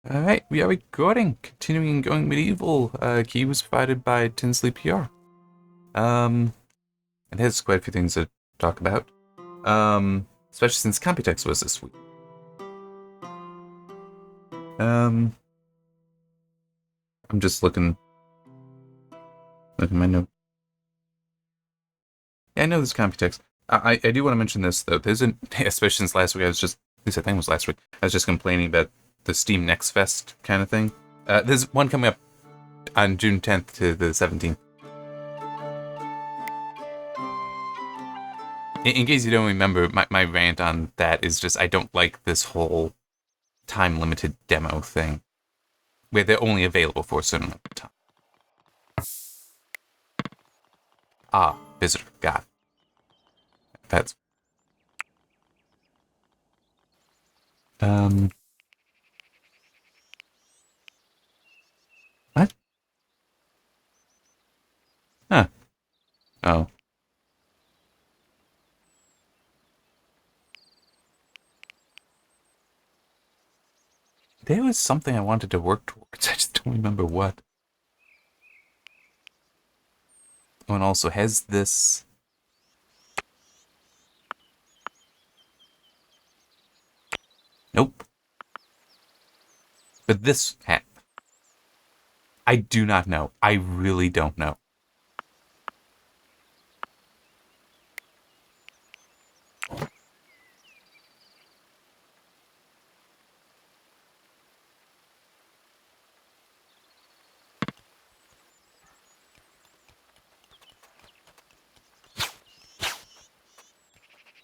Alright, we are recording. Continuing going medieval. Key was provided by Tinsley PR. It has quite a few things to talk about. Especially since Computex was this week. I'm just looking at my note. Yeah, I know this Computex. I do want to mention this though. There's an especially since last week at least I think it was last week. I was just complaining about the Steam Next Fest kind of thing. There's one coming up on June 10th to the 17th. In case you don't remember, my rant on that is just I don't like this whole time-limited demo thing, where they're only available for a certain amount of time. Ah, visitor, got it. That's... What? Huh. Oh. There was something I wanted to work towards, I just don't remember what. Oh, and also has this... Nope. But this hat. I do not know. I really don't know.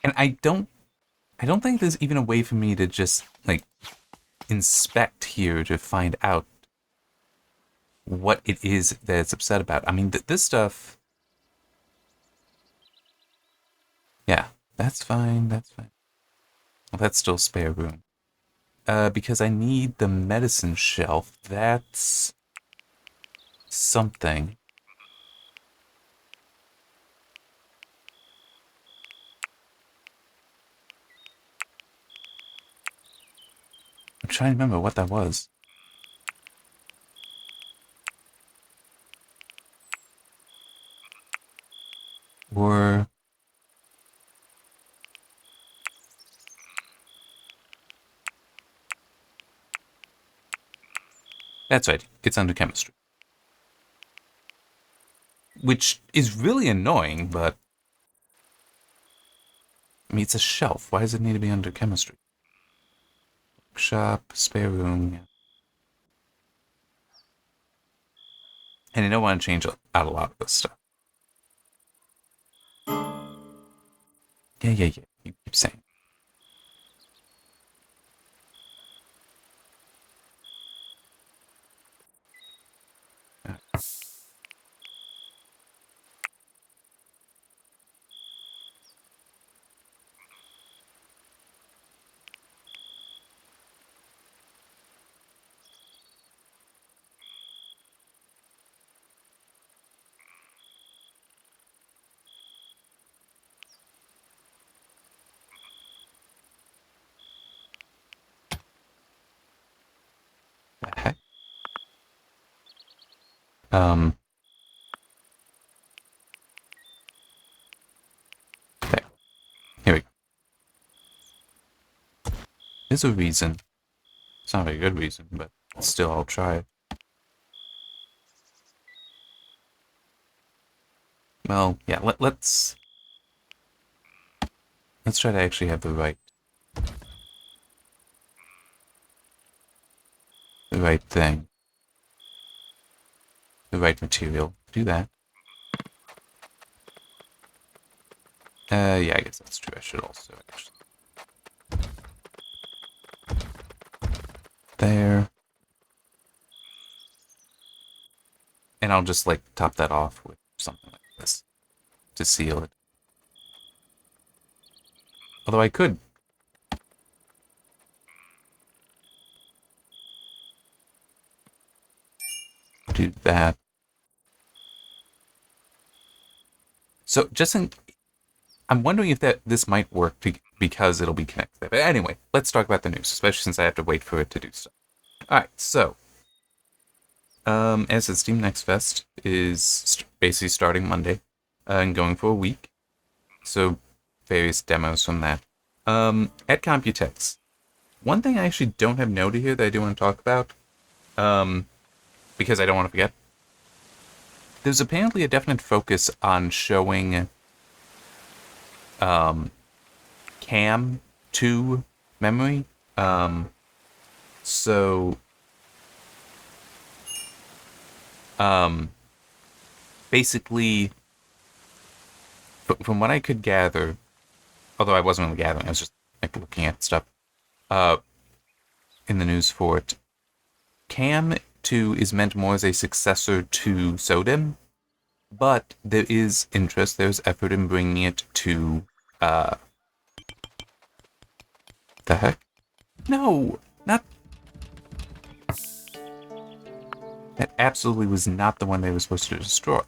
And I don't think there's even a way for me to just, like, inspect here to find out what it is that it's upset about. I mean, this stuff... Yeah, that's fine, that's fine. Well, that's still spare room. Because I need the medicine shelf. That's... something. I'm trying to remember what that was. Or... That's right, it's under chemistry. Which is really annoying, but... I mean, it's a shelf. Why does it need to be under chemistry? Shop, spare room, yeah. And I don't want to change out a lot of this stuff. Yeah. You keep saying. The heck? There. Here we go. There's a reason. It's not a very good reason, but still I'll try it. Well, yeah, let's try to actually have the right thing. The right material. Do that. Yeah, I guess that's true. I should also actually. There. And I'll just, like, top that off with something like this to seal it. Although I could. Do that. So, I'm wondering if this might work because it'll be connected. But anyway, let's talk about the news, especially since I have to wait for it to do stuff. Alright, so, as the Steam Next Fest is basically starting Monday, and going for a week, so various demos from that. At Computex, one thing I actually don't have noted here that I do want to talk about, because I don't want to forget, there's apparently a definite focus on showing CAM 2 memory. So basically, from what I could gather, although I wasn't really gathering, I was just like looking at stuff in the news for it. CAM 2 is meant more as a successor to SODIM, but there is interest, there's effort in bringing it to, the heck? No, not... That absolutely was not the one they were supposed to destroy.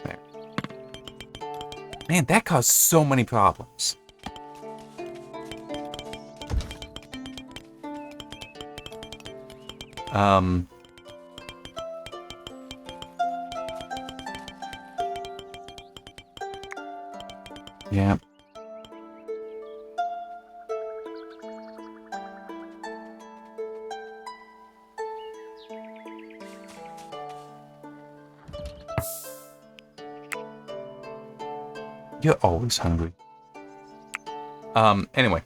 There. Man, that caused so many problems. Yeah. You're always hungry. Anyway.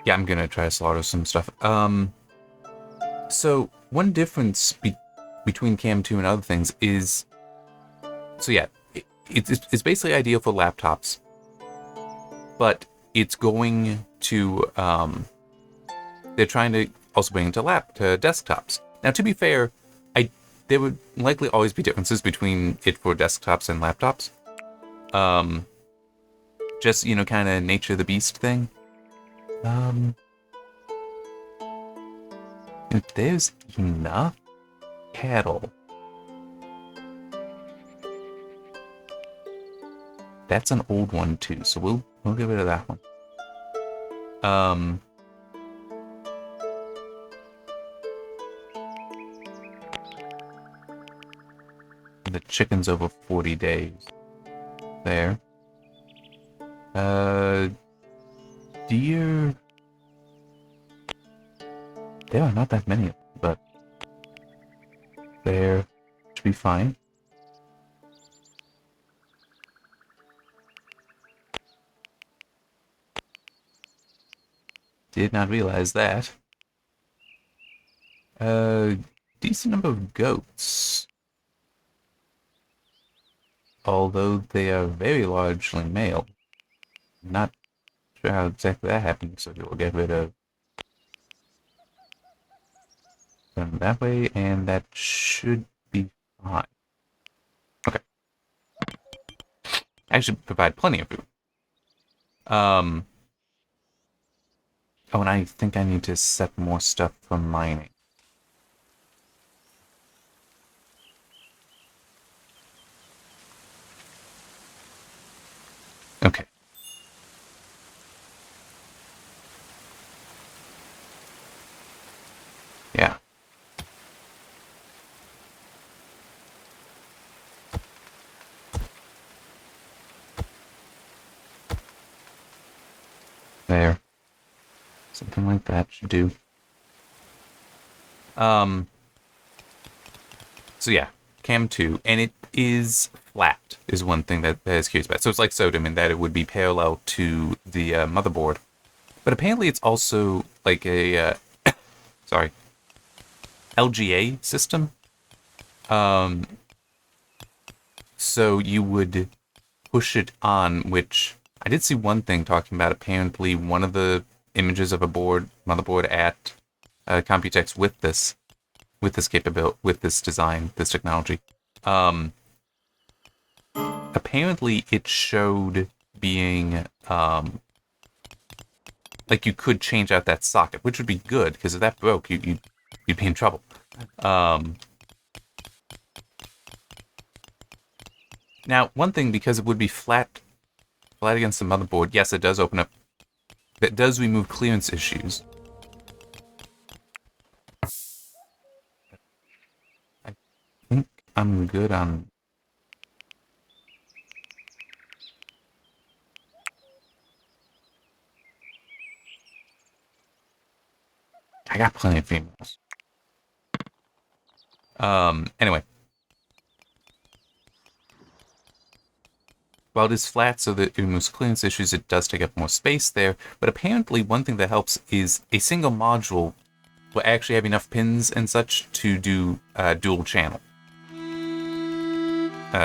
Yeah, I'm gonna try to slaughter some stuff. So, one difference between Cam 2 and other things is... So yeah, it's basically ideal for laptops. But it's going to... they're trying to also bring it to desktops. Now, to be fair, there would likely always be differences between it for desktops and laptops. Just, kind of nature of the beast thing. If there's enough cattle, that's an old one too, so we'll get rid of that one. The chicken's over 40 days. There. Deer. There are not that many, but there should be fine. Did not realize that. Decent number of goats. Although they are very largely male. Not sure how exactly that happened, so we'll get rid of them that way, and that should be fine. Okay. Actually provide plenty of food. Oh, and I think I need to set more stuff for mining. Okay. Yeah. There. Something like that should do. So yeah, Cam 2, and it is flat, is one thing that is curious about. So it's like SODIM in that it would be parallel to the motherboard. But apparently it's also like a, sorry, LGA system. So you would push it on, which I did see one thing talking about apparently one of the images of a motherboard at Computex with this capability, with this design, this technology. Apparently it showed being like you could change out that socket, which would be good because if that broke, you'd be in trouble. Now, one thing, because it would be flat against the motherboard, yes, it does open up. That does remove clearance issues. I think I'm good on. I got plenty of females. Anyway. While it is flat so that it removes clearance issues, it does take up more space there. But apparently one thing that helps is a single module will actually have enough pins and such to do dual channel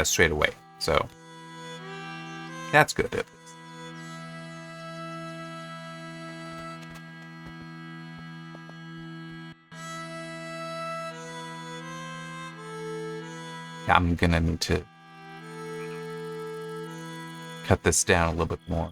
straight away. So that's good at least. I'm gonna need to cut this down a little bit more.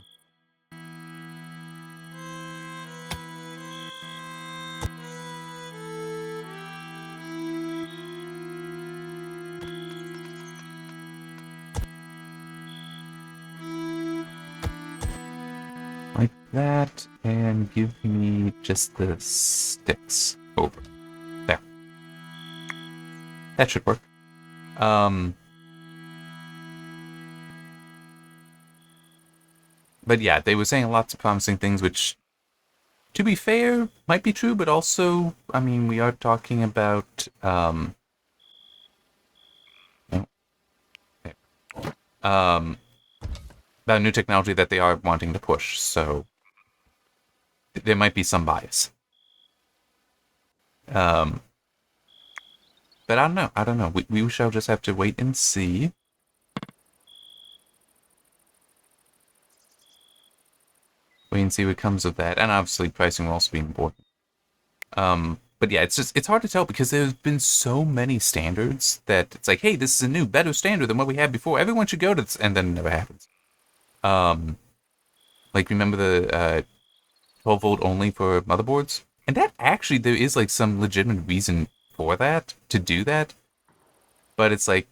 Like that, and give me just the sticks over. There. That should work. But yeah, they were saying lots of promising things, which, to be fair, might be true, but also, I mean, we are talking about, about new technology that they are wanting to push, so there might be some bias. But I don't know. We shall just have to wait and see. Wait and see what comes of that, and obviously pricing will also be important. But yeah, it's hard to tell because there's been so many standards that it's like, hey, this is a new, better standard than what we had before. Everyone should go to this, and then it never happens. Like remember the 12 volt only for motherboards, and that actually there is like some legitimate reason for that to do that, but it's like,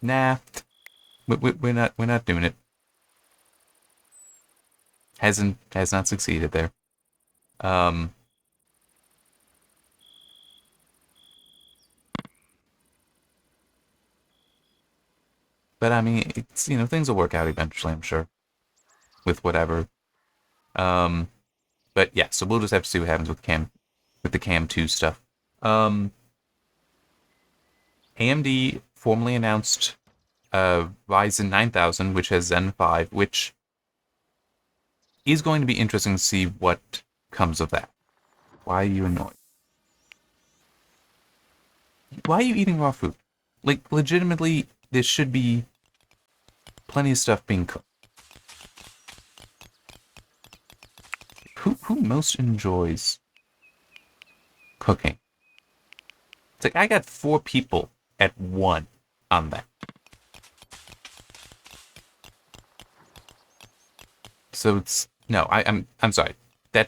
nah, we're not doing it. Has not succeeded there. But I mean, it's, you know, things will work out eventually, I'm sure, with whatever. But yeah, so we'll just have to see what happens with the Cam 2 stuff. AMD formally announced Ryzen 9000, which has Zen 5, which is going to be interesting to see what comes of that. Why are you annoyed? Why are you eating raw food? Like, legitimately, there should be plenty of stuff being cooked. Who most enjoys cooking? It's like, I got 4 people at 1 on that. So it's, no, I'm sorry. There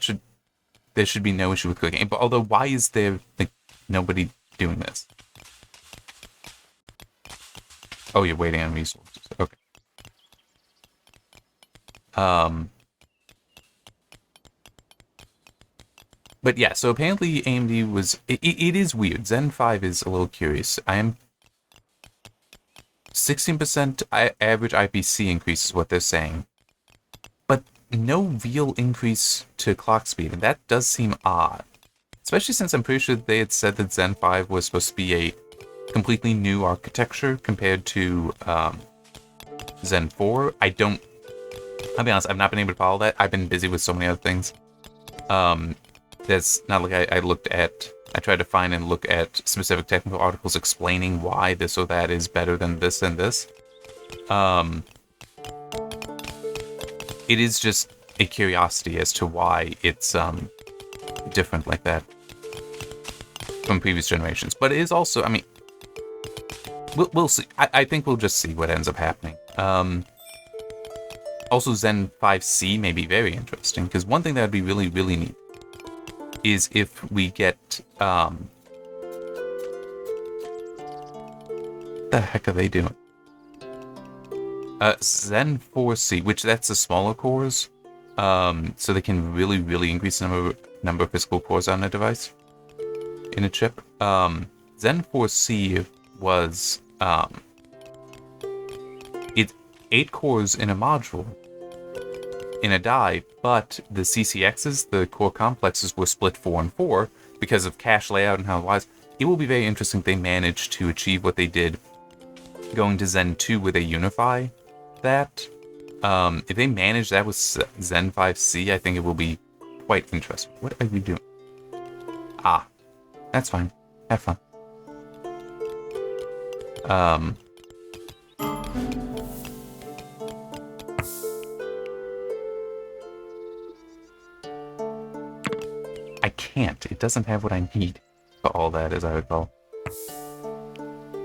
should be no issue with cooking. But although, why is there, like, nobody doing this? Oh, you're waiting on resources. Okay. But yeah, so apparently AMD was... It is weird. Zen 5 is a little curious. I am... 16% average IPC increase is what they're saying. But no real increase to clock speed, and that does seem odd. Especially since I'm pretty sure they had said that Zen 5 was supposed to be a completely new architecture compared to Zen 4. I'll be honest, I've not been able to follow that. I've been busy with so many other things. That's not like I tried to find and look at specific technical articles explaining why this or that is better than this and this. It is just a curiosity as to why it's different like that from previous generations. But it is also, I mean, we'll see. I think we'll just see what ends up happening. Also, Zen 5C may be very interesting, because one thing that would be really, really neat is if we get... the heck are they doing? Zen 4C, which that's the smaller cores. So they can really, really increase the number of physical cores on a device in a chip. Zen 4C was it's 8 cores in a module in a die, but the CCXs, the core complexes, were split 4 and 4 because of cache layout and how it was. It will be very interesting if they manage to achieve what they did going to Zen 2, where they unify that. If they manage that with Zen 5C, I think it will be quite interesting. What are you doing? Ah, that's fine. Have fun. I can't. It doesn't have what I need for all that, as I recall.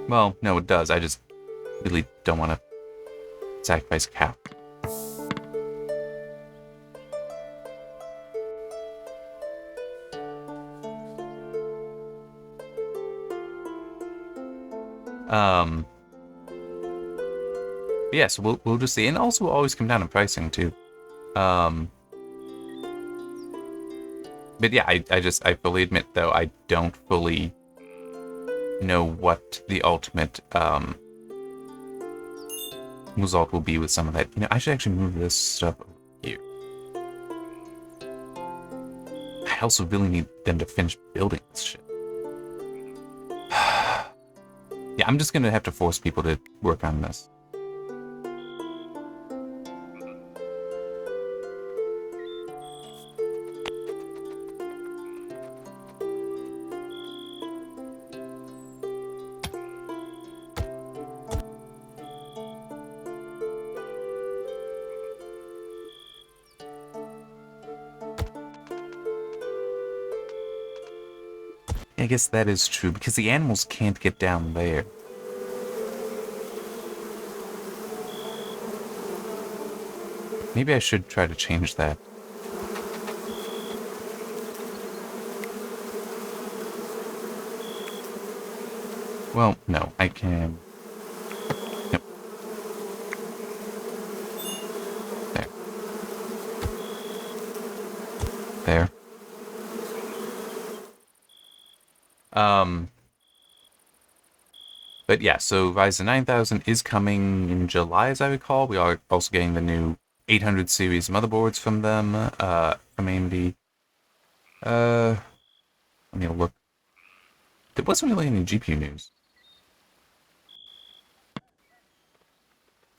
Well, no, it does. I just really don't want to sacrifice a cow. Yeah, so we'll just see. And also we'll always come down in pricing too. But yeah, I fully admit though, I don't fully know what the ultimate result will be with some of that. You know, I should actually move this stuff over here. I also really need them to finish building this shit. Yeah, I'm just gonna have to force people to work on this. I guess that is true, because the animals can't get down there. Maybe I should try to change that. Well, no, I can... Nope. There. There. But yeah, so Ryzen 9000 is coming in July, as I recall. We are also getting the new 800 series motherboards from them, from AMD. Let me look. There wasn't really any GPU news.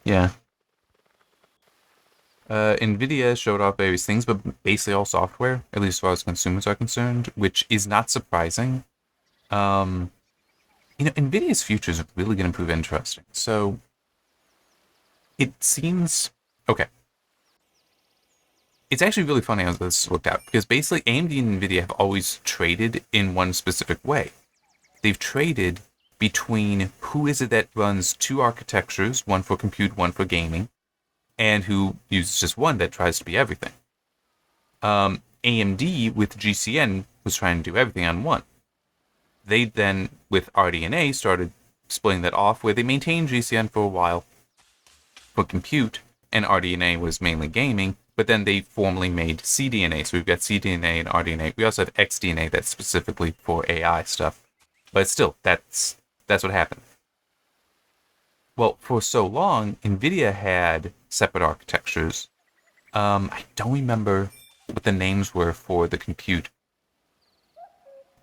Yeah. NVIDIA showed off various things, but basically all software, at least as far as consumers are concerned, which is not surprising. You know, NVIDIA's future is really going to prove interesting. So, it seems... Okay. It's actually really funny how this worked out, because basically AMD and NVIDIA have always traded in one specific way. They've traded between who is it that runs 2 architectures, one for compute, one for gaming, and who uses just one that tries to be everything. AMD with GCN was trying to do everything on one. They then, with RDNA, started splitting that off, where they maintained GCN for a while for compute, and RDNA was mainly gaming, but then they formally made CDNA. So we've got CDNA and RDNA. We also have XDNA that's specifically for AI stuff. But still, that's what happened. Well, for so long, NVIDIA had separate architectures. I don't remember what the names were for the compute.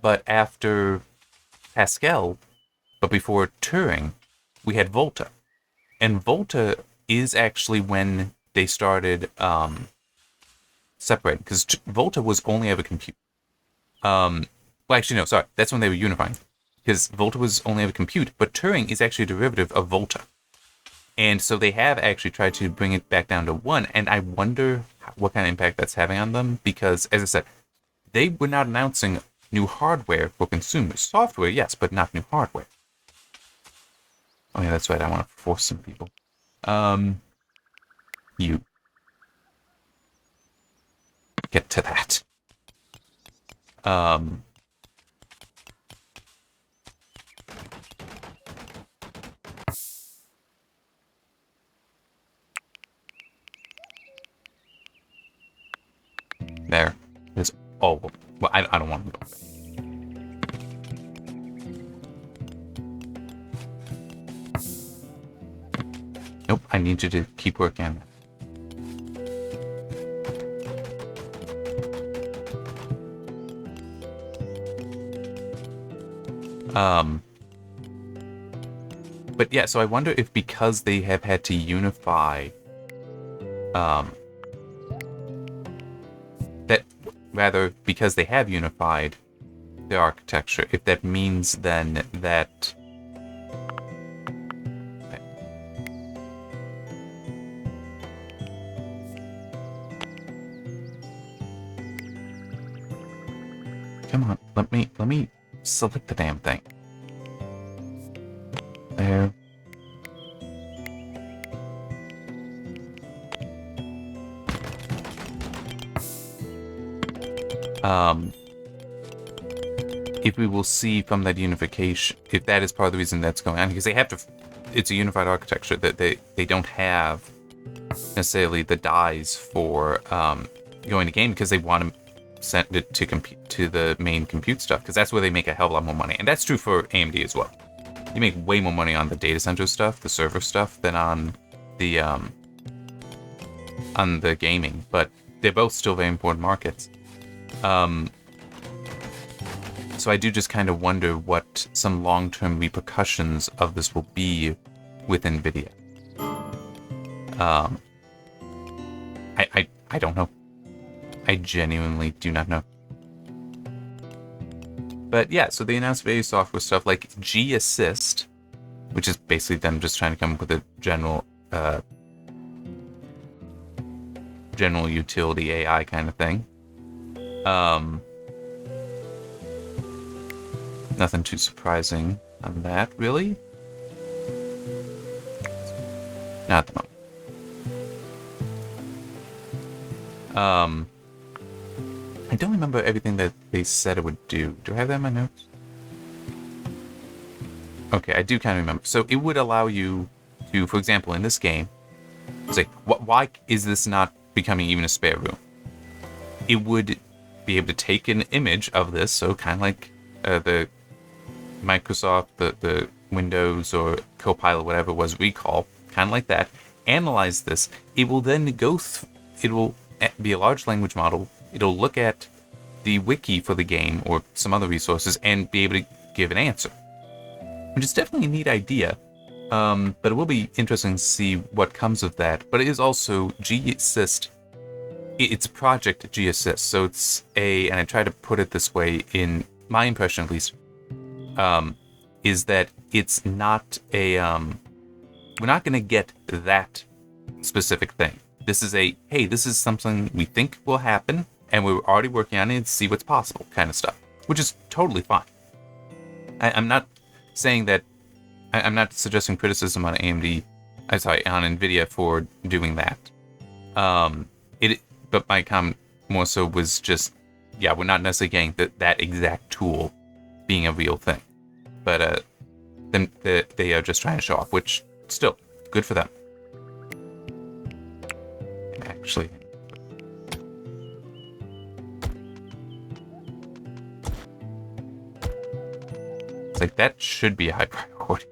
But after Pascal, but before Turing, we had Volta. And Volta is actually when they started separating, because Volta was only ever compute. Well, actually, no, sorry. That's when they were unifying. Because Volta was only ever compute, but Turing is actually a derivative of Volta. And so they have actually tried to bring it back down to 1, and I wonder what kind of impact that's having on them, because, as I said, they were not announcing new hardware for consumers. Software, yes, but not new hardware. Oh yeah, that's right, I want to force some people. You. Get to that. There. There's... Oh, well, I don't want to go there. Nope, I need you to keep working on that. But yeah, so I wonder if because they have had to unify, because they have unified the architecture, if that means then that come on, let me select the damn thing. There. If we will see from that unification, if that is part of the reason that's going on, because they have to, it's a unified architecture that they don't have necessarily the dies for going to game because they want to send it to the main compute stuff because that's where they make a hell of a lot more money, and that's true for AMD as well. You make way more money on the data center stuff, the server stuff, than on the gaming, but they're both still very important markets. So I do just kind of wonder what some long-term repercussions of this will be with NVIDIA. I don't know. I genuinely do not know. But yeah, so they announced various software stuff like G Assist, which is basically them just trying to come up with a general utility AI kind of thing. Nothing too surprising on that, really. Not at the moment. I don't remember everything that they said it would do. Do I have that in my notes? Okay, I do kind of remember. So it would allow you to, for example, in this game, say, why is this not becoming even a spare room? It would be able to take an image of this, so kind of like the Microsoft, the Windows or Copilot, whatever it was, recall, kind of like that, analyze this. It will then go it will be a large language model. It'll look at the wiki for the game or some other resources and be able to give an answer, which is definitely a neat idea. But it will be interesting to see what comes of that. But it is also G Assist. It's Project G Assist, so it's and I try to put it this way in my impression at least, is that it's not a, we're not going to get that specific thing. This is hey, this is something we think will happen, and we're already working on it to see what's possible kind of stuff, which is totally fine. I'm not saying that, I'm not suggesting criticism on AMD, on NVIDIA for doing that. But my comment more so was just, yeah, we're not necessarily getting that exact tool being a real thing. But then they are just trying to show off, which still good for them. Actually, it's like that should be a high priority.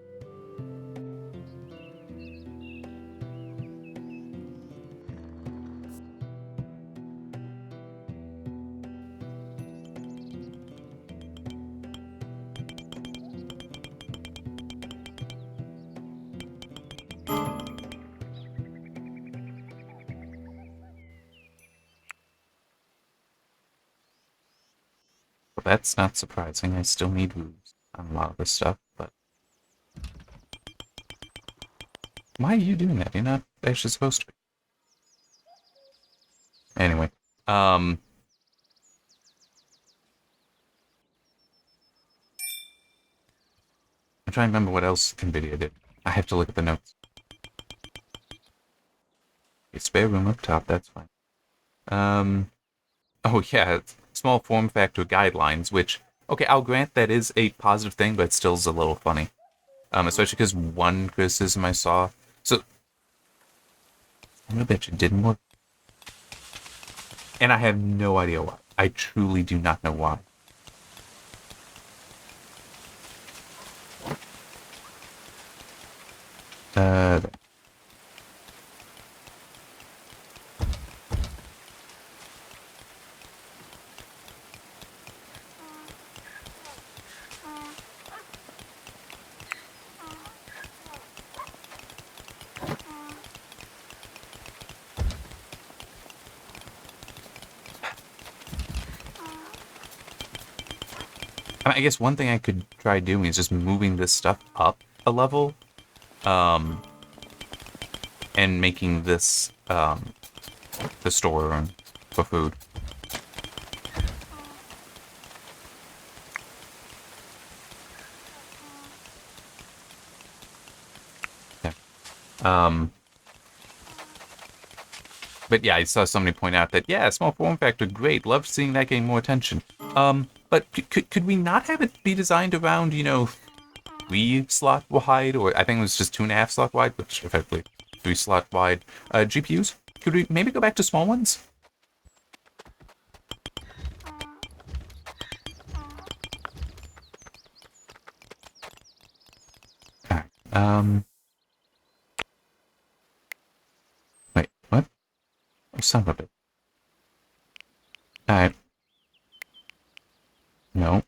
That's not surprising. I still need moves on a lot of this stuff, but why are you doing that? You're not actually supposed to be. Anyway, I'm trying to remember what else NVIDIA did. I have to look at the notes. A spare room up top, that's fine. Oh yeah, small form factor guidelines, which, okay, I'll grant that is a positive thing, but it still is a little funny. Especially because one criticism I saw, so, I'm gonna bet you didn't work. And I have no idea why. I truly do not know why. There. I guess one thing I could try doing is just moving this stuff up a level, and making this the storeroom for food. Yeah. But yeah, I saw somebody point out that, yeah, small form factor, great, loved seeing that getting more attention. But could we not have it be designed around, 3-slot wide, or I think it was just 2.5-slot wide, which effectively 3-slot wide GPUs? Could we maybe go back to small ones? Alright, wait, what? Oh, son of a bit. Alright. No.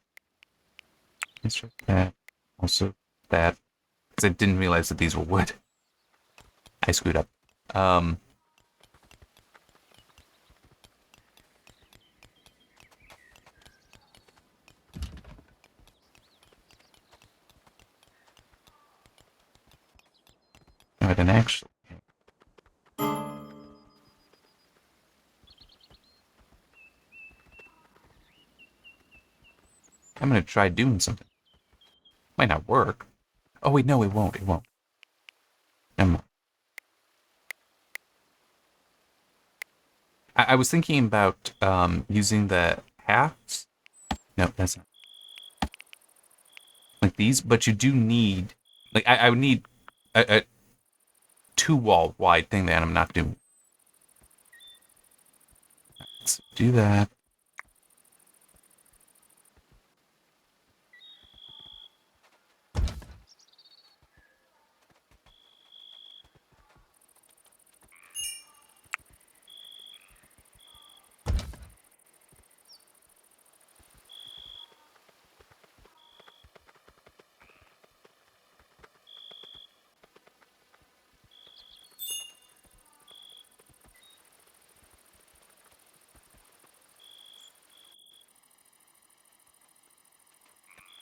Let's try that. Also, that. Because I didn't realize that these were wood. I screwed up. Alright, and actually... I'm gonna try doing something. Might not work. Oh wait, no, it won't. It won't. Never mind. I was thinking about using the halves. No, that's not. Like these, but you do need... Like, I would need a 2-wall wide thing that I'm not doing. Let's do that.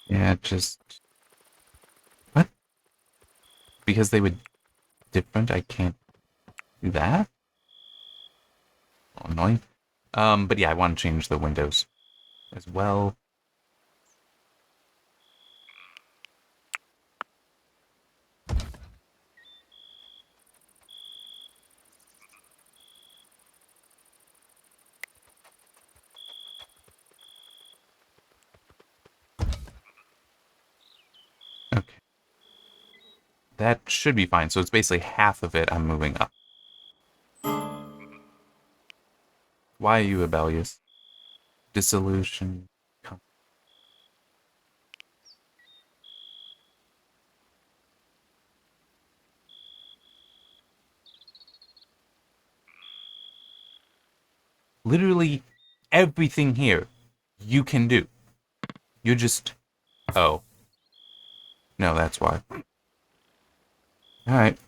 Yeah, just... What? Because they were different, I can't do that? Oh, annoying. But yeah, I want to change the windows as well. Okay. That should be fine. So it's basically half of it I'm moving up. Why are you rebellious? Dissolution. Literally everything here you can do. You're just... Oh. No, that's why. Alright.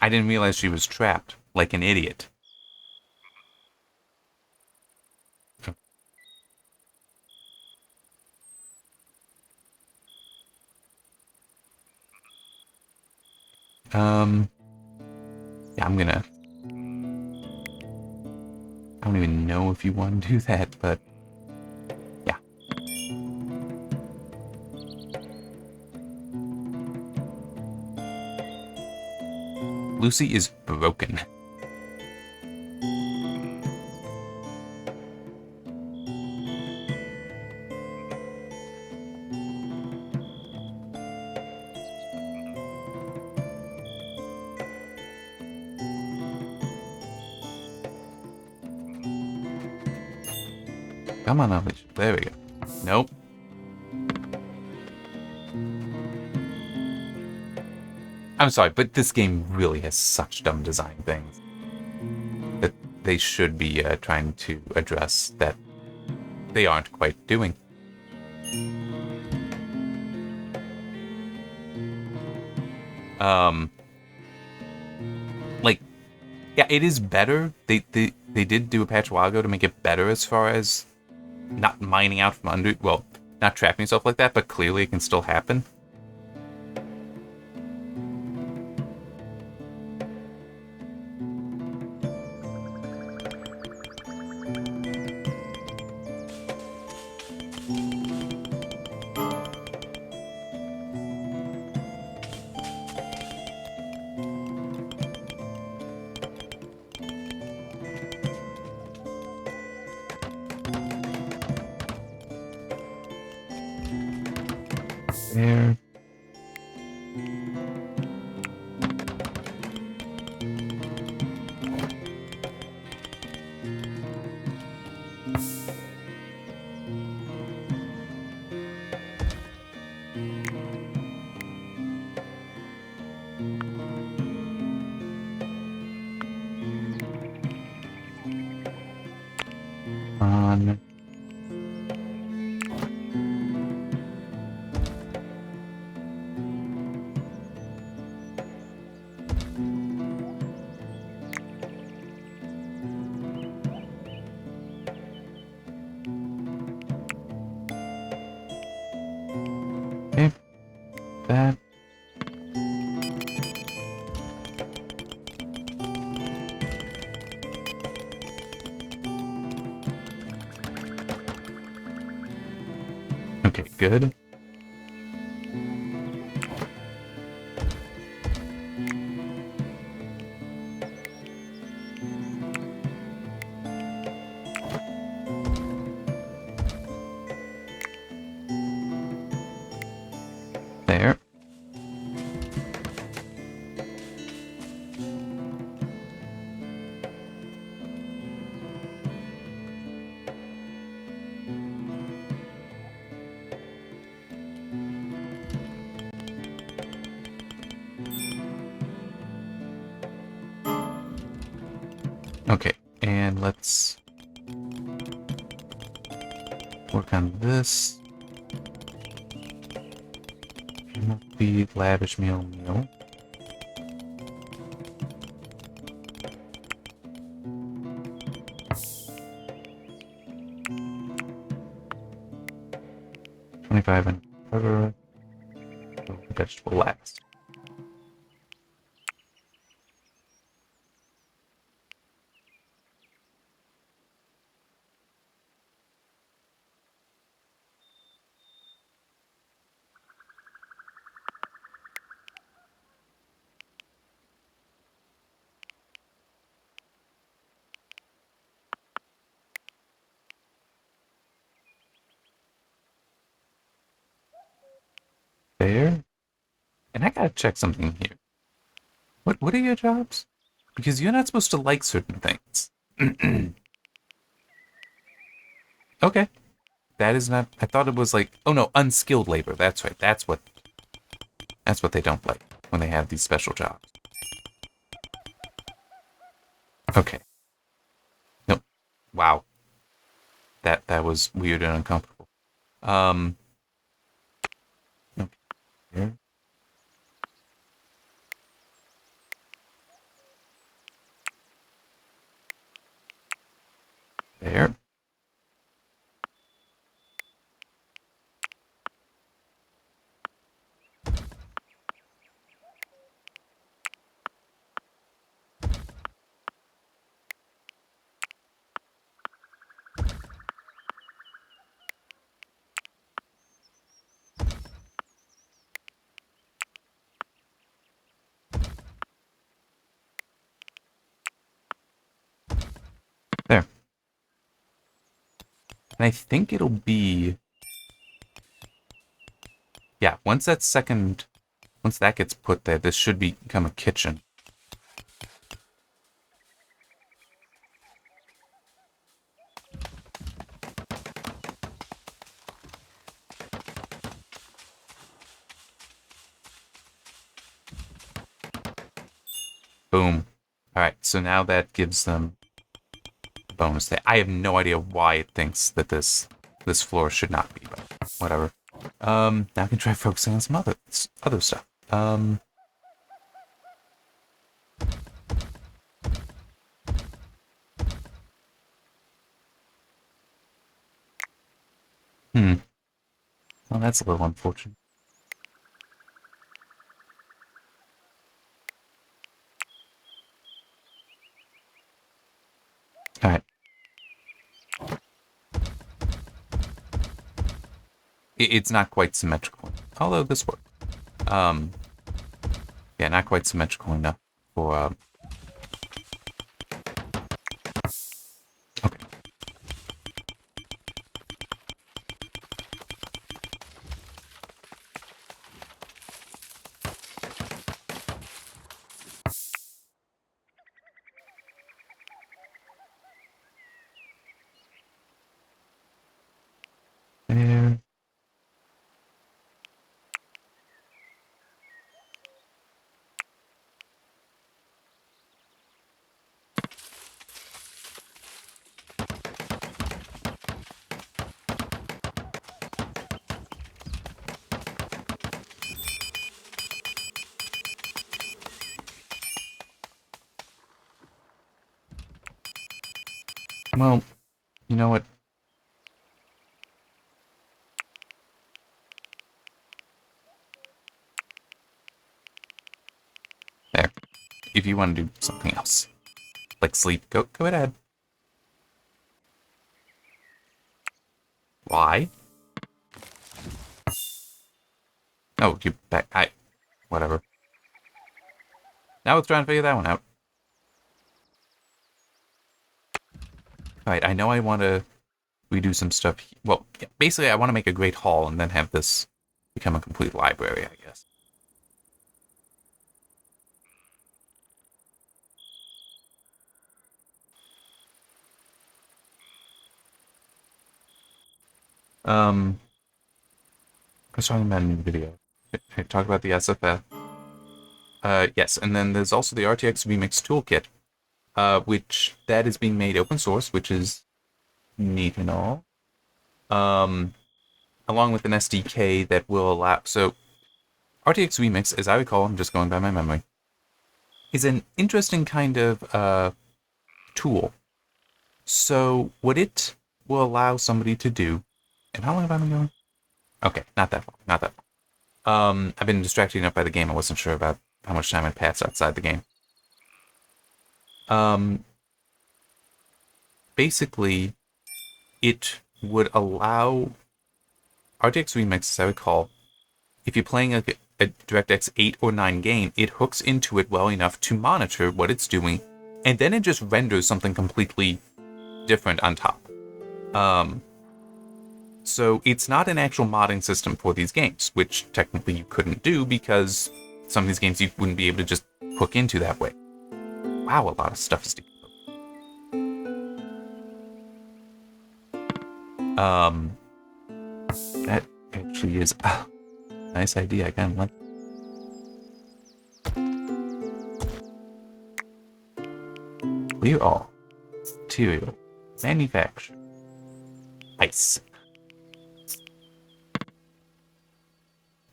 I didn't realize she was trapped, like an idiot. Yeah, I'm gonna... I don't even know if you want to do that, but... Yeah. Lucy is broken. Come on, Alicia. There we go. Nope. I'm sorry, but this game really has such dumb design things that they should be trying to address that they aren't quite doing. Like, yeah, it is better. They did do a patch a while ago to make it better as far as not mining out from under, well, not trapping yourself like that, but clearly it can still happen. There. On. Okay. That. Okay, good. There. Okay, and let's work on this. Feed, lavish meal. $25 and cover. Vegetable last. There. And I gotta check something here. What are your jobs? Because you're not supposed to like certain things. Okay. That is not, I thought it was like, oh no, unskilled labor. That's right. That's what they don't like when they have these special jobs. Okay. Nope. Wow. That was weird and uncomfortable. Okay. There. There. And I think it'll be, yeah, once that gets put there, this should become a kitchen. Boom. Alright, so now that gives them a bonus there. I have no idea why it thinks that this floor should not be, but whatever. Now I can try focusing on some other stuff. Well, that's a little unfortunate. Alright. It's not quite symmetrical, although this worked. Yeah, not quite symmetrical enough for, okay. There. Well, you know what? There. If you want to do something else, like sleep, go ahead. Why? Oh, you back. Whatever. Now let's try and figure that one out. Alright, I know I want to redo some stuff. Well, yeah, basically I want to make a great hall and then have this become a complete library, I guess. I was talking about a new video. I talked about the SFF. Yes, and then there's also the RTX Remix Toolkit, which that is being made open source, which is neat and all. Along with an SDK that will allow... So, RTX Remix, as I recall, I'm just going by my memory, is an interesting kind of tool. So, what it will allow somebody to do... And how long have I been going? Okay, not that long, not that long. I've been distracted enough by the game, I wasn't sure about how much time had passed outside the game. Basically, it would allow RTX Remix, as I recall, if you're playing a DirectX 8 or 9 game, it hooks into it well enough to monitor what it's doing, and then it just renders something completely different on top. So it's not an actual modding system for these games, which technically you couldn't do because some of these games you wouldn't be able to just hook into that way. Wow, a lot of stuff is that actually is a nice idea. I kind of like. Clear all. Material. Manufacture. Ice.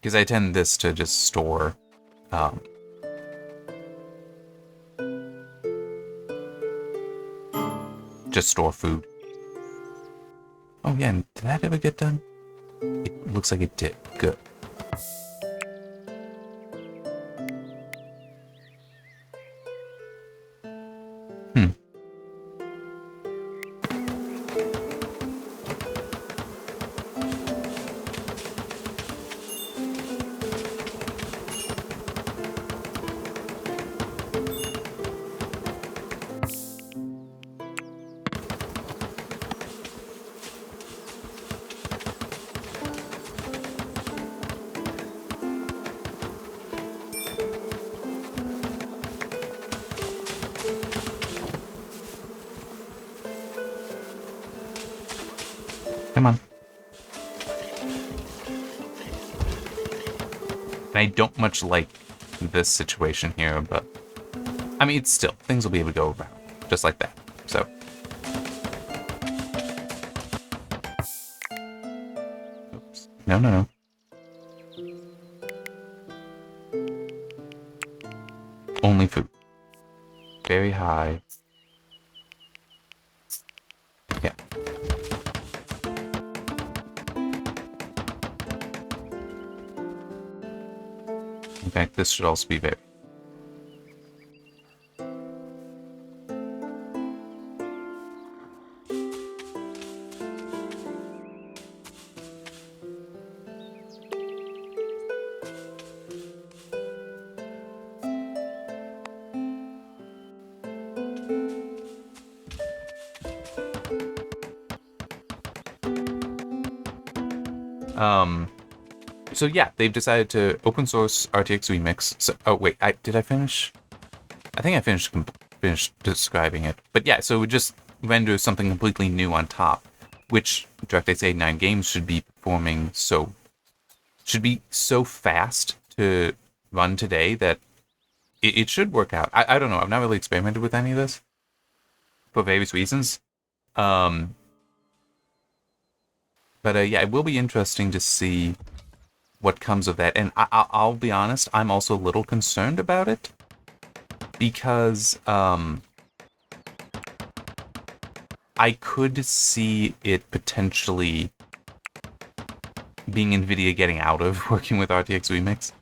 Because I tend this to just store, just store food. Oh yeah, and did that ever get done? It looks like it did. Good. Come on. And I don't much like this situation here, but I mean, it's still, things will be able to go around, just like that, so. Oops. No. Only food. Very high. Yeah. In fact, this should also be very. So yeah, they've decided to open source RTX Remix. So, oh wait, did I finish? I think I finished describing it. But yeah, so it would just render something completely new on top, which DirectX 89 games should be so fast to run today that it should work out. I don't know. I've not really experimented with any of this for various reasons. But yeah, it will be interesting to see what comes of that. And I'll be honest, I'm also a little concerned about it because I could see it potentially being NVIDIA getting out of working with RTX Remix.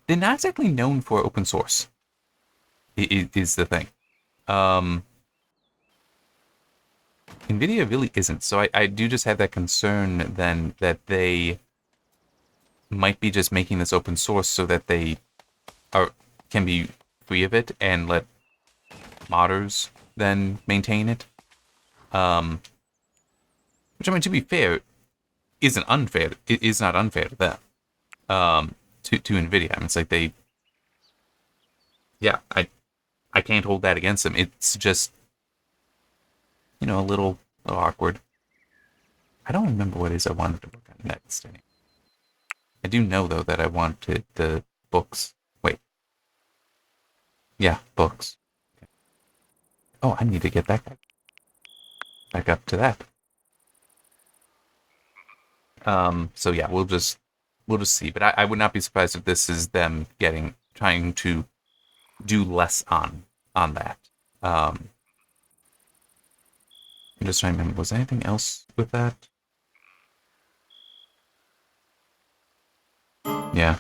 They're not exactly known for open source, is the thing. NVIDIA really isn't, so I do just have that concern then that they might be just making this open source so that they can be free of it and let modders then maintain it. Which, I mean, to be fair, isn't unfair. It is not unfair to them. To NVIDIA. I mean, it's like they... Yeah, I can't hold that against them. It's just, you know, a little awkward. I don't remember what it is I wanted to work on next. I do know, though, that I wanted the books. Wait. Yeah, books. Okay. Oh, I need to get that back up to that. So yeah, we'll just see. But I would not be surprised if this is them trying to do less on that. I'm just trying to remember, was there anything else with that? Yeah.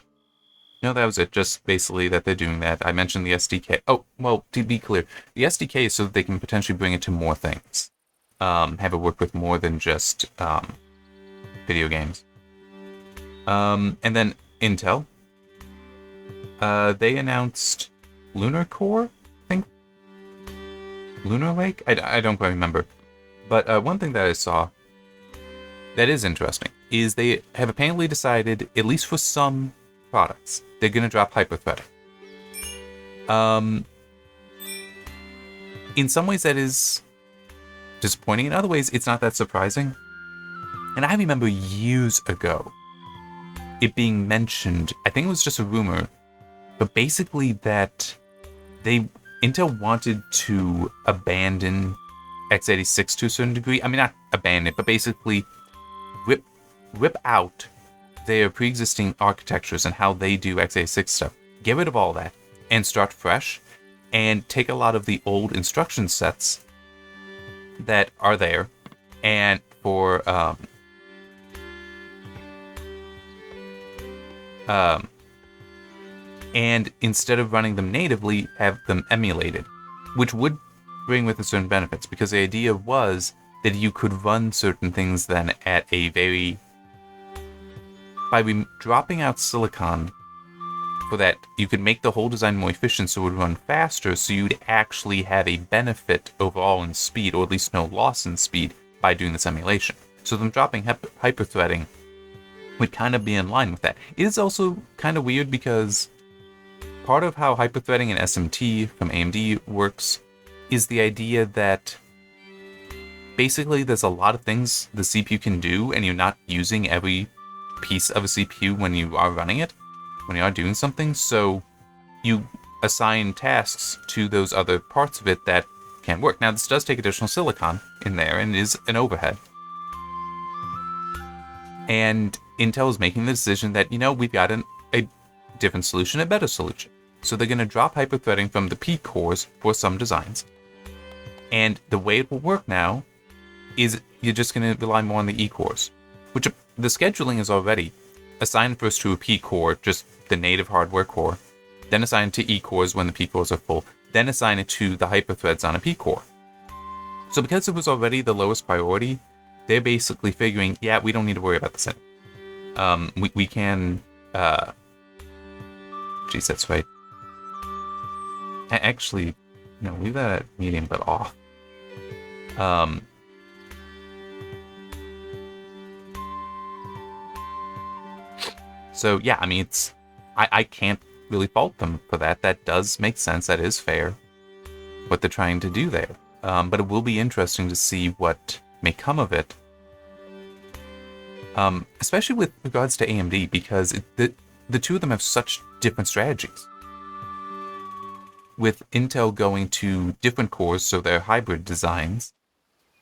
No, that was it. Just basically that they're doing that. I mentioned the SDK. Oh, well, to be clear, the SDK is so that they can potentially bring it to more things. Have it work with more than just video games. And then Intel. They announced Lunar Core, I think? Lunar Lake? I don't quite remember. But one thing that I saw that is interesting is they have apparently decided, at least for some products, they're going to drop hyperthreading. In some ways that is disappointing. In other ways, it's not that surprising. And I remember years ago it being mentioned, I think it was just a rumor, but basically that Intel wanted to abandon x86 to a certain degree. I mean, not abandon it, but basically rip out their pre-existing architectures and how they do x86 stuff. Get rid of all that and start fresh and take a lot of the old instruction sets that are there and for and instead of running them natively, have them emulated, which would bring with it certain benefits, because the idea was that you could run certain things then at a very... By dropping out silicon for that, you could make the whole design more efficient so it would run faster, so you'd actually have a benefit overall in speed, or at least no loss in speed, by doing this emulation. So them dropping hyperthreading would kind of be in line with that. It is also kind of weird because part of how hyperthreading and SMT from AMD works is the idea that basically there's a lot of things the CPU can do, and you're not using every piece of a CPU when you are running it, when you are doing something. So you assign tasks to those other parts of it that can work. Now, this does take additional silicon in there and is an overhead. And Intel is making the decision that, we've got a different solution, a better solution. So they're going to drop hyperthreading from the P cores for some designs. And the way it will work now is you're just going to rely more on the E cores, which the scheduling is already assigned first to a P core, just the native hardware core, then assign it to E cores when the P cores are full, then assign it to the hyperthreads on a P core. So because it was already the lowest priority, they're basically figuring, yeah, we don't need to worry about this anymore. We can... Geez, that's right. Actually, no, leave that at medium, but off. So, yeah, I mean, I can't really fault them for that. That does make sense. That is fair, what they're trying to do there. But it will be interesting to see what may come of it. Especially with regards to AMD, because the two of them have such different strategies. With Intel going to different cores, so they're hybrid designs,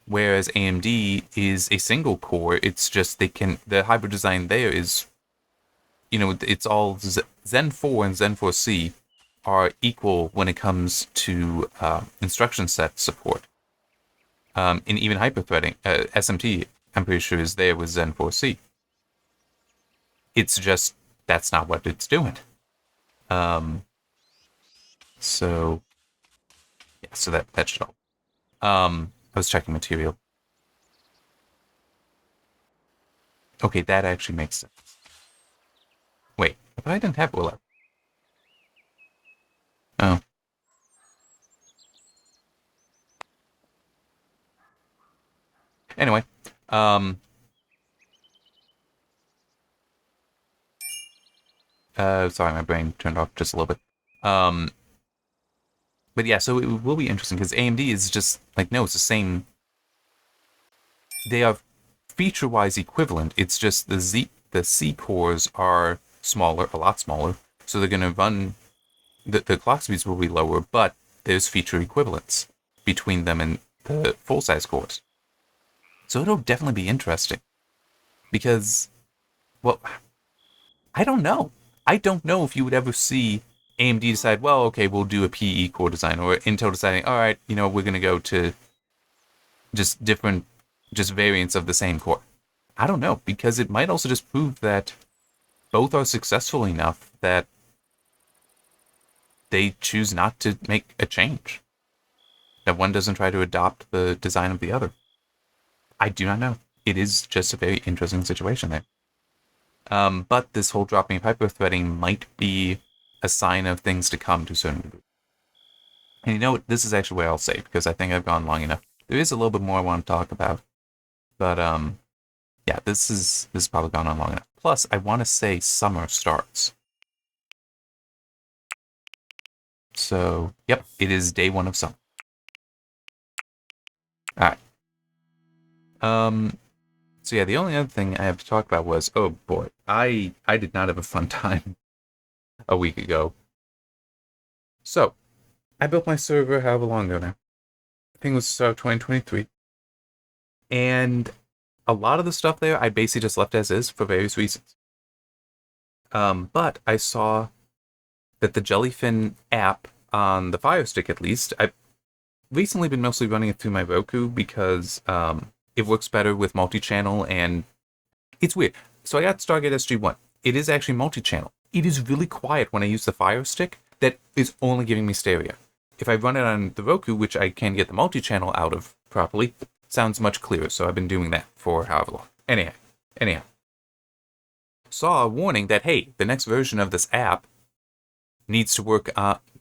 whereas AMD is a single core. It's just the hybrid design there is, it's all Zen 4 and Zen 4C are equal when it comes to instruction set support. And even hyperthreading, SMT, I'm pretty sure, is there with Zen 4C. It's just, that's not what it's doing. So, yeah, so that should all. I was checking material. Okay, that actually makes sense. Wait, I thought I didn't have Willow. Oh. Anyway, sorry, my brain turned off just a little bit. But yeah, so it will be interesting because AMD is just like, no, it's the same. They are feature-wise equivalent. It's just the C cores are smaller, a lot smaller. So they're going to run, the clock speeds will be lower, but there's feature equivalence between them and the full-size cores. So it'll definitely be interesting. Because, well, I don't know. I don't know if you would ever see AMD decide, well, okay, we'll do a PE core design, or Intel deciding, all right, we're going to go to just variants of the same core. I don't know, because it might also just prove that both are successful enough that they choose not to make a change. That one doesn't try to adopt the design of the other. I do not know. It is just a very interesting situation there. But this whole dropping of hyperthreading might be a sign of things to come to a certain degree. And you know what? This is actually where I'll save, because I think I've gone long enough. There is a little bit more I want to talk about. But, yeah, this is probably gone on long enough. Plus, I want to say summer starts. So, yep, it is day 1 of summer. Alright. So yeah, the only other thing I have to talk about was, oh boy, I did not have a fun time a week ago. So, I built my server however long ago now. I think it was the start of 2023. And a lot of the stuff there I basically just left as is for various reasons. But I saw that the Jellyfin app on the Fire Stick, at least, I've recently been mostly running it through my Roku because it works better with multi-channel, and it's weird. So I got Stargate SG-1. It is actually multi-channel. It is really quiet when I use the Fire Stick. That is only giving me stereo. If I run it on the Roku, which I can get the multi-channel out of properly, it sounds much clearer. So I've been doing that for however long. Anyhow. Saw a warning that, hey, the next version of this app needs to work,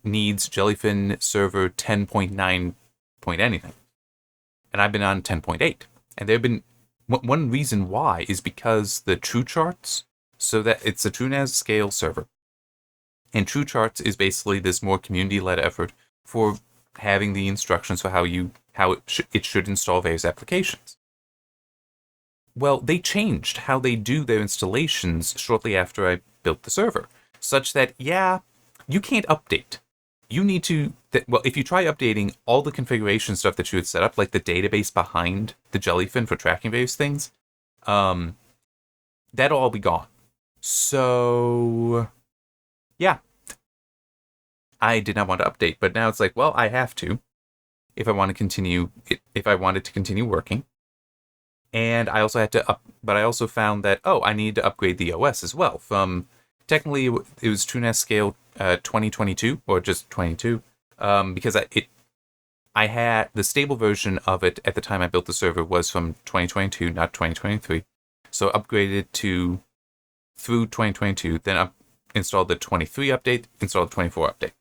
needs Jellyfin server 10.9 point anything. And I've been on 10.8. And there have been, one reason why is because the True Charts, so that it's a TrueNAS scale server. And True Charts is basically this more community-led effort for having the instructions for how it should install various applications. Well, they changed how they do their installations shortly after I built the server, such that, yeah, you can't update. You need to, well, if you try updating all the configuration stuff that you had set up, like the database behind the Jellyfin for tracking various things, that'll all be gone. So, yeah. I did not want to update, but now it's like, well, I have to if I want to continue, if I wanted to continue working. And I also had to but I also found that, I need to upgrade the OS as well. From, technically, it was TrueNAS scale 2022, or just 22, because I had the stable version of it at the time I built the server was from 2022, not 2023. So upgraded to through 2022, then installed the 23 update, installed the 24 update.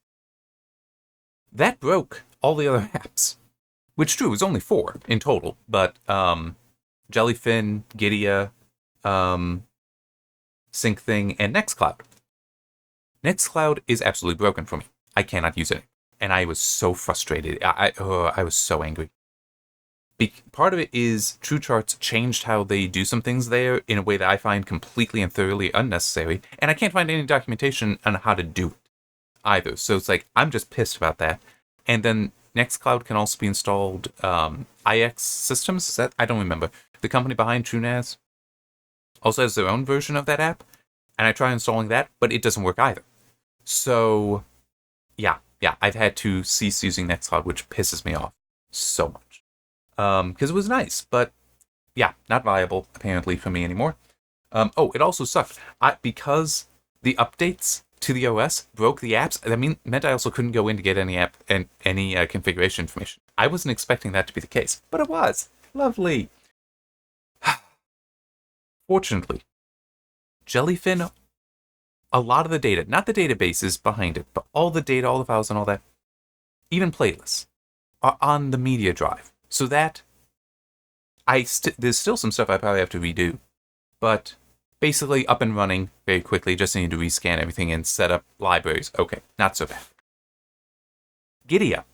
That broke all the other apps, which true, was only 4 in total, but Jellyfin, Gidia, SyncThing, and Nextcloud. Nextcloud is absolutely broken for me. I cannot use it. And I was so frustrated. I was so angry. Part of it is TrueCharts changed how they do some things there in a way that I find completely and thoroughly unnecessary, and I can't find any documentation on how to do it either. So it's like, I'm just pissed about that. And then Nextcloud can also be installed. IX Systems, is that? I don't remember. The company behind TrueNAS also has their own version of that app, and I try installing that, but it doesn't work either. So, yeah, I've had to cease using Nextcloud, which pisses me off so much. Because it was nice, but yeah, not viable apparently for me anymore. It also sucked. Because the updates to the OS broke the apps, that meant I also couldn't go in to get any app and any configuration information. I wasn't expecting that to be the case, but it was. Lovely. Fortunately, Jellyfin, a lot of the data, not the databases behind it, but all the data, all the files and all that, even playlists, are on the media drive. So that, there's still some stuff I probably have to redo, but basically up and running very quickly, just need to rescan everything and set up libraries. Okay, not so bad. Gidia,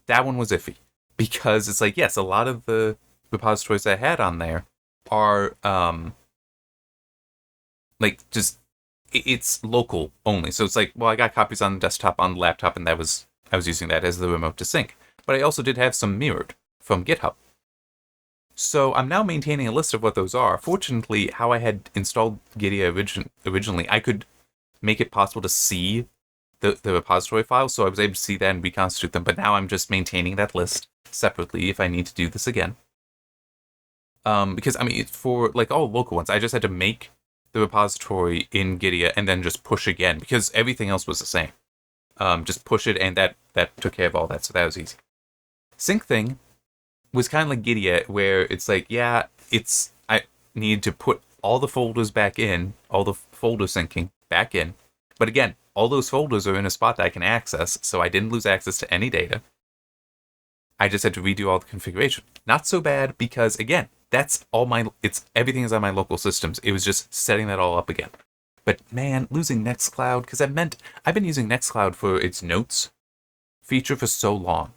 that one was iffy, because it's like, yes, a lot of the repositories I had on there are, it's local only. So it's like, well, I got copies on the desktop, on the laptop, and I was using that as the remote to sync. But I also did have some mirrored from GitHub. So I'm now maintaining a list of what those are. Fortunately, how I had installed Gidia originally, I could make it possible to see the repository files, so I was able to see that and reconstitute them. But now I'm just maintaining that list separately if I need to do this again. Because, for like all local ones, I just had to make the repository in Gidia and then just push again, because everything else was the same. Just push it, and that took care of all that, so that was easy. SyncThing was kind of like Gidia, where it's like, I need to put all the folders back in, all the folder syncing back in. But again, all those folders are in a spot that I can access, so I didn't lose access to any data. I just had to redo all the configuration. Not so bad, because again, that's all everything is on my local systems. It was just setting that all up again. But man, losing Nextcloud, because I've been using Nextcloud for its notes feature for so long.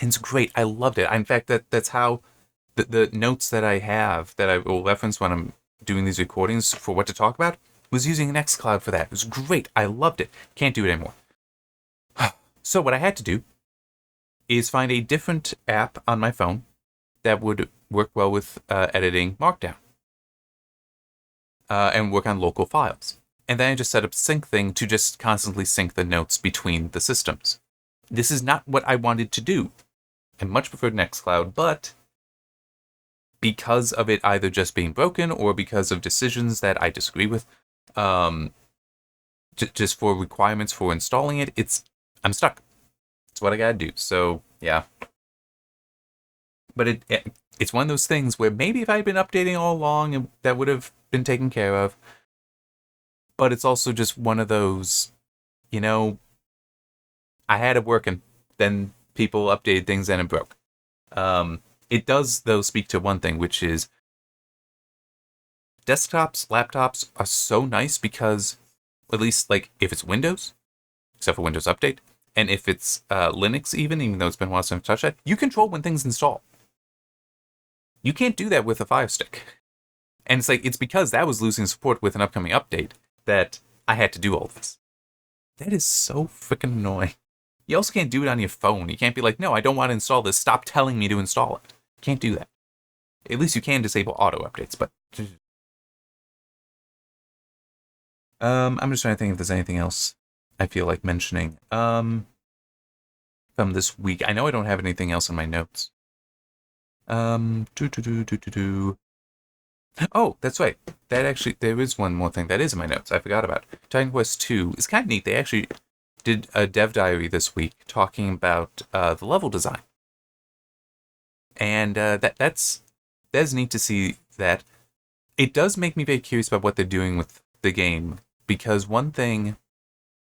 And it's great. I loved it. In fact, that's how the notes that I have that I will reference when I'm doing these recordings for what to talk about was using Nextcloud for that. It was great. I loved it. Can't do it anymore. So what I had to do is find a different app on my phone that would work well with editing Markdown and work on local files. And then I just set up SyncThing to just constantly sync the notes between the systems. This is not what I wanted to do. I much preferred Nextcloud, but because of it either just being broken or because of decisions that I disagree with, just for requirements for installing it, I'm stuck. It's what I gotta do. So yeah. But it's one of those things where maybe if I had been updating all along, that would have been taken care of. But it's also just one of those, I had it working, then people updated things and it broke. It does, though, speak to one thing, which is desktops, laptops are so nice because, at least like if it's Windows, except for Windows Update, and if it's Linux even though it's been a while since I've touched that, you control when things install. You can't do that with a Fire Stick. And it's because that was losing support with an upcoming update that I had to do all of this. That is so freaking annoying. You also can't do it on your phone. You can't be like, no, I don't want to install this. Stop telling me to install it. You can't do that. At least you can disable auto updates, but... I'm just trying to think if there's anything else I feel like mentioning. From this week. I know I don't have anything else in my notes. Oh, that's right. There is one more thing that is in my notes. I forgot about it. Titan Quest 2 is kind of neat. They actually did a dev diary this week talking about the level design. And that's neat to see that. It does make me very curious about what they're doing with the game, because one thing,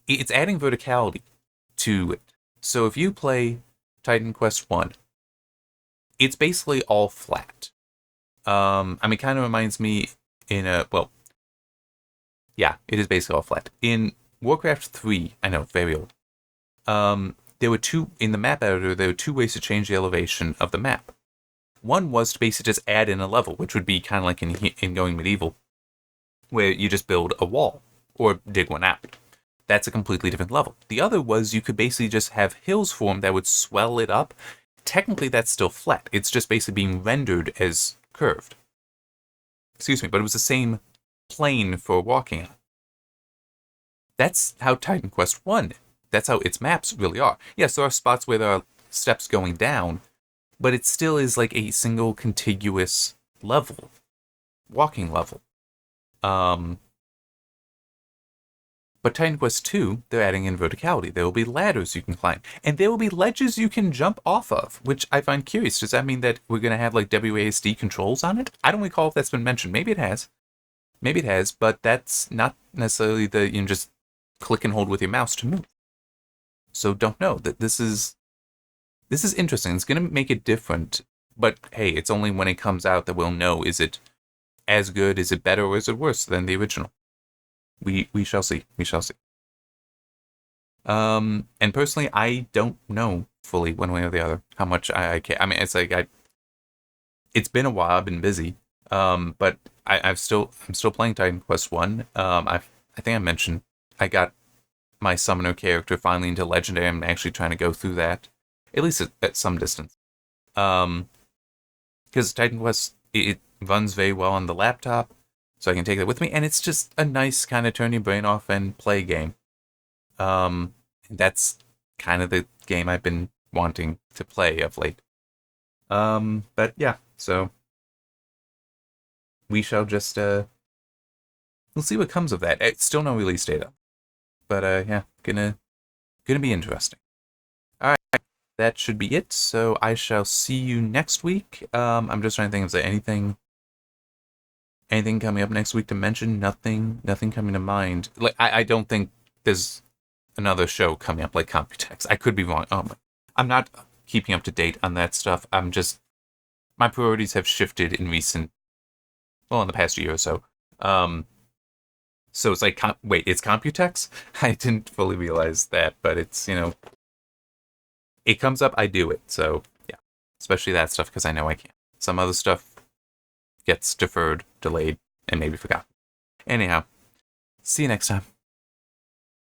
it's adding verticality to it. So if you play Titan Quest 1, it's basically all flat. It kind of reminds me it is basically all flat. In Warcraft 3, I know, very old, there were in the map editor, there were two ways to change the elevation of the map. One was to basically just add in a level, which would be kind of like in Going Medieval, where you just build a wall or dig one out. That's a completely different level. The other was you could basically just have hills form that would swell it up. Technically, that's still flat. It's just basically being rendered as curved. Excuse me, but it was the same plane for walking on. That's how Titan Quest 1, that's how its maps really are. Yes, there are spots where there are steps going down, but it still is like a single contiguous level, walking level. But Titan Quest 2, they're adding in verticality. There will be ladders you can climb, and there will be ledges you can jump off of, which I find curious. Does that mean that we're going to have like WASD controls on it? I don't recall if that's been mentioned. Maybe it has. But that's not necessarily just click and hold with your mouse to move. So don't know that this is interesting. It's going to make it different, but hey, it's only when it comes out that we'll know, is it as good, is it better, or is it worse than the original? We shall see. And personally, I don't know fully one way or the other how much I care. I mean, it's like it's been a while. I've been busy. But I'm still playing Titan Quest 1. I think I mentioned I got my summoner character finally into legendary. I'm actually trying to go through that, at least at some distance. Because Titan Quest, it runs very well on the laptop, so I can take that with me, and it's just a nice kind of turn your brain off and play game. That's kind of the game I've been wanting to play of late. But yeah, so we shall just we'll see what comes of that. It's still no release date up, but yeah, gonna be interesting. All right, that should be it. So I shall see you next week. I'm just trying to think if there's anything coming up next week to mention. Nothing coming to mind. Like I don't think there's another show coming up like Computex. I could be wrong. I'm not keeping up to date on that stuff. I'm just, my priorities have shifted in in the past year or so. So it's like, wait, it's Computex? I didn't fully realize that, but it's, it comes up, I do it. So yeah, especially that stuff, because I know I can't. Some other stuff gets deferred, delayed, and maybe forgotten. Anyhow, see you next time.